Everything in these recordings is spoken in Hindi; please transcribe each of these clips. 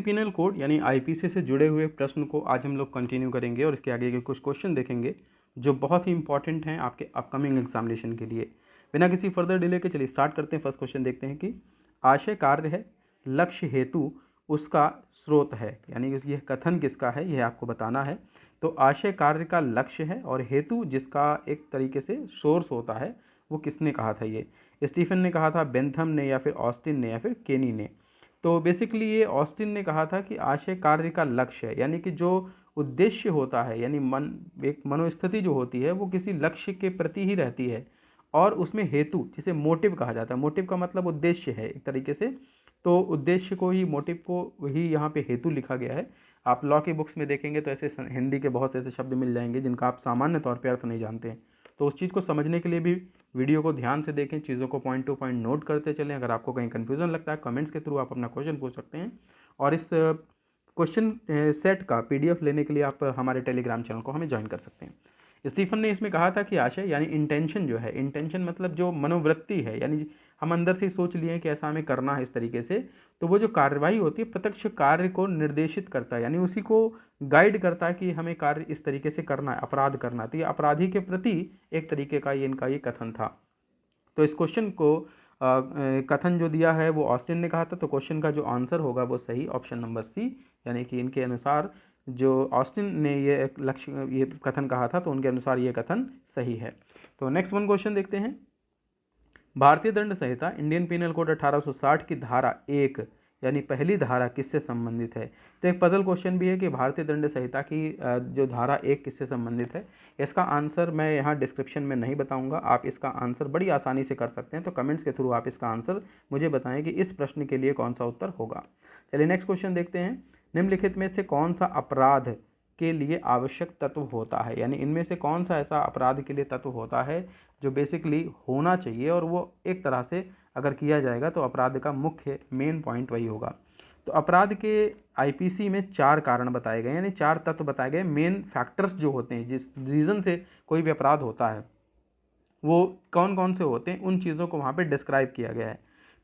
पिनल कोड यानी आईपीसी से जुड़े हुए प्रश्न को आज हम लोग कंटिन्यू करेंगे और इसके आगे के कुछ क्वेश्चन देखेंगे जो बहुत ही इंपॉर्टेंट हैं आपके अपकमिंग एग्जामिनेशन के लिए। बिना किसी फर्दर डिले के चलिए स्टार्ट करते हैं। फर्स्ट क्वेश्चन देखते हैं कि आशय कार्य है, लक्ष्य हेतु उसका स्रोत है, यानी कि यह कथन किसका है यह आपको बताना है। तो आशय कार्य का लक्ष्य है और हेतु जिसका एक तरीके से सोर्स होता है वो किसने कहा था? ये स्टीफन ने कहा था, बेंथम ने, या फिर ऑस्टिन ने, या फिर केनी ने। तो बेसिकली ये ऑस्टिन ने कहा था कि आशय कार्य का लक्ष्य है, यानी कि जो उद्देश्य होता है, यानी मन एक मनोस्थिति जो होती है वो किसी लक्ष्य के प्रति ही रहती है और उसमें हेतु जिसे मोटिव कहा जाता है, मोटिव का मतलब उद्देश्य है एक तरीके से, तो उद्देश्य को ही, मोटिव को ही यहाँ पे हेतु लिखा गया है। आप लॉ की बुक्स में देखेंगे तो ऐसे हिंदी के बहुत से ऐसे शब्द मिल जाएंगे जिनका आप सामान्य तौर पर अर्थ नहीं जानते हैं, तो उस चीज़ को समझने के लिए भी वीडियो को ध्यान से देखें, चीज़ों को पॉइंट टू पॉइंट नोट करते चलें। अगर आपको कहीं कन्फ्यूज़न लगता है कमेंट्स के थ्रू आप अपना क्वेश्चन पूछ सकते हैं। और इस क्वेश्चन सेट का पीडीएफ लेने के लिए आप हमारे टेलीग्राम चैनल को हमें ज्वाइन कर सकते हैं। स्टीफन ने इसमें कहा था कि आशय यानी इंटेंशन जो है, इंटेंशन मतलब जो मनोवृत्ति है, यानी हम अंदर से सोच लिए कि ऐसा हमें करना है इस तरीके से, तो वो जो कार्रवाई होती है प्रत्यक्ष कार्य को निर्देशित करता है, यानी उसी को गाइड करता है कि हमें कार्य इस तरीके से करना है, अपराध करना है। तो ये अपराधी के प्रति एक तरीके का ये इनका ये कथन था। तो इस क्वेश्चन को कथन जो दिया है वो ऑस्टिन ने कहा था, तो क्वेश्चन का जो आंसर होगा वो सही ऑप्शन नंबर सी, यानी कि इनके अनुसार जो ऑस्टिन ने ये लक्ष्य ये कथन कहा था तो उनके अनुसार ये कथन सही है। तो नेक्स्ट वन क्वेश्चन देखते हैं। भारतीय दंड संहिता इंडियन पिनल कोड 1860 की धारा 1 यानी पहली धारा किससे संबंधित है? तो एक पजल क्वेश्चन भी है कि भारतीय दंड संहिता की जो धारा 1 किससे संबंधित है। इसका आंसर मैं यहाँ डिस्क्रिप्शन में नहीं बताऊंगा, आप इसका आंसर बड़ी आसानी से कर सकते हैं, तो कमेंट्स के थ्रू आप इसका आंसर मुझे बताएं कि इस प्रश्न के लिए कौन सा उत्तर होगा। चलिए नेक्स्ट क्वेश्चन देखते हैं। निम्नलिखित में से कौन सा अपराध के लिए आवश्यक तत्व होता है, यानी इनमें से कौन सा ऐसा अपराध के लिए तत्व होता है जो बेसिकली होना चाहिए और वो एक तरह से अगर किया जाएगा तो अपराध का मुख्य मेन पॉइंट वही होगा। तो अपराध के आईपीसी में 4 कारण बताए गए, यानी 4 तत्व बताए गए, मेन फैक्टर्स जो होते हैं जिस रीज़न से कोई भी अपराध होता है वो कौन कौन से होते हैं, उन चीज़ों को वहाँ पे डिस्क्राइब किया गया है।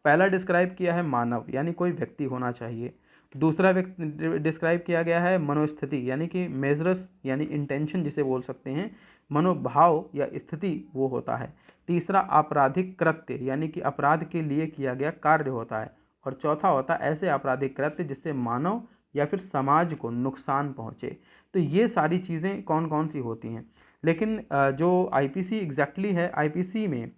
पहला डिस्क्राइब किया है मानव, यानी कोई व्यक्ति होना चाहिए। दूसरा व्यक्ति डिस्क्राइब किया गया है मनोस्थिति, यानी कि मेजरस यानी इंटेंशन जिसे बोल सकते हैं, मनोभाव या स्थिति वो होता है। तीसरा आपराधिक कृत्य, यानी कि अपराध के लिए किया गया कार्य होता है। और चौथा होता है ऐसे आपराधिक कृत्य जिससे मानव या फिर समाज को नुकसान पहुँचे। तो ये सारी चीज़ें कौन कौन सी होती हैं, लेकिन जो आईपीसी एग्जैक्टली है, आईपीसी में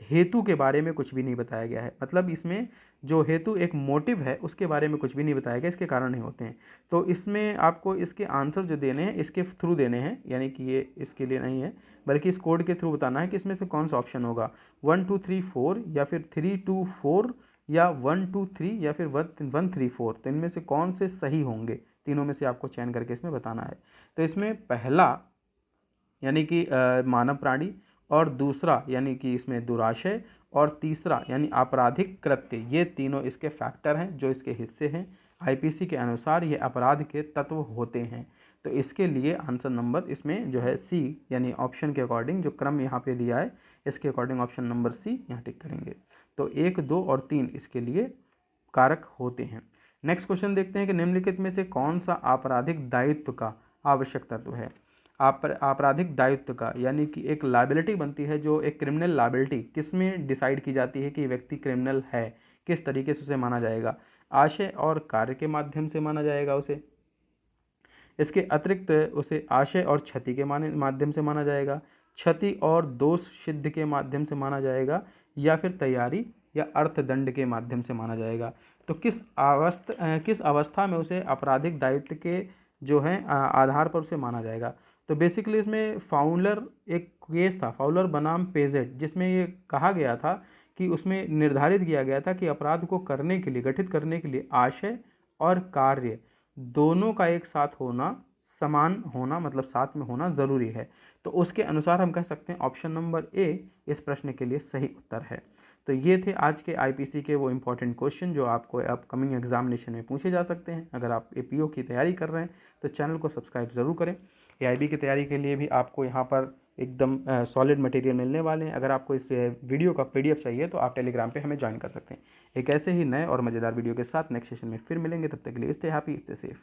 हेतु के बारे में कुछ भी नहीं बताया गया है, मतलब इसमें जो हेतु एक मोटिव है उसके बारे में कुछ भी नहीं बताया गया, इसके कारण नहीं होते हैं। तो इसमें आपको इसके आंसर जो देने हैं इसके थ्रू देने हैं, यानी कि ये इसके लिए नहीं है बल्कि इस कोड के थ्रू बताना है कि इसमें से कौन सा ऑप्शन होगा, 1 2 3 4 या फिर 3 2 4 या 1 2 3 या फिर 1 3 4। तो इनमें से कौन से सही होंगे, तीनों में से आपको चयन करके इसमें बताना है। तो इसमें पहला यानी कि मानव प्राणी, और दूसरा यानी कि इसमें दुराशय, और तीसरा यानी आपराधिक कृत्य, ये तीनों इसके फैक्टर हैं जो इसके हिस्से हैं। आईपीसी के अनुसार ये अपराध के तत्व होते हैं। तो इसके लिए आंसर नंबर इसमें जो है सी, यानी ऑप्शन के अकॉर्डिंग जो क्रम यहाँ पे दिया है इसके अकॉर्डिंग ऑप्शन नंबर सी यहाँ टिक करेंगे। तो 1 2 और 3 इसके लिए कारक होते हैं। नेक्स्ट क्वेश्चन देखते हैं कि निम्नलिखित में से कौन सा आपराधिक दायित्व का आवश्यक तत्व है। आपराधिक दायित्व का यानी कि एक लायबिलिटी बनती है, जो एक क्रिमिनल लायबिलिटी किस में डिसाइड की जाती है कि व्यक्ति क्रिमिनल है, किस तरीके से उसे माना जाएगा। आशय और कार्य के माध्यम से माना जाएगा उसे, इसके अतिरिक्त उसे आशय और क्षति के माध्यम से माना जाएगा, क्षति और दोष सिद्ध के माध्यम से माना जाएगा, या फिर तैयारी या अर्थदंड के माध्यम से माना जाएगा। तो किस अवस्था में उसे आपराधिक दायित्व के जो है आधार पर उसे माना जाएगा। तो बेसिकली इसमें फाउलर एक केस था, फाउलर बनाम पेजेट, जिसमें ये कहा गया था कि उसमें निर्धारित किया गया था कि अपराध को करने के लिए, गठित करने के लिए आशय और कार्य दोनों का एक साथ होना, समान होना, मतलब साथ में होना ज़रूरी है। तो उसके अनुसार हम कह सकते हैं ऑप्शन नंबर ए इस प्रश्न के लिए सही उत्तर है। तो ये थे आज के आईपीसी के वो इम्पोर्टेंट क्वेश्चन जो आपको अपकमिंग एग्जामिनेशन में पूछे जा सकते हैं। अगर आप एपीओ की तैयारी कर रहे हैं तो चैनल को सब्सक्राइब ज़रूर करें। AIB की तैयारी के लिए भी आपको यहाँ पर एकदम सॉलिड मटेरियल मिलने वाले हैं। अगर आपको इस वीडियो का PDF चाहिए तो आप टेलीग्राम पे हमें ज्वाइन कर सकते हैं। एक ऐसे ही नए और मज़ेदार वीडियो के साथ नेक्स्ट सेशन में फिर मिलेंगे। तब तक के लिए स्टे हैप्पी, स्टे सेफ।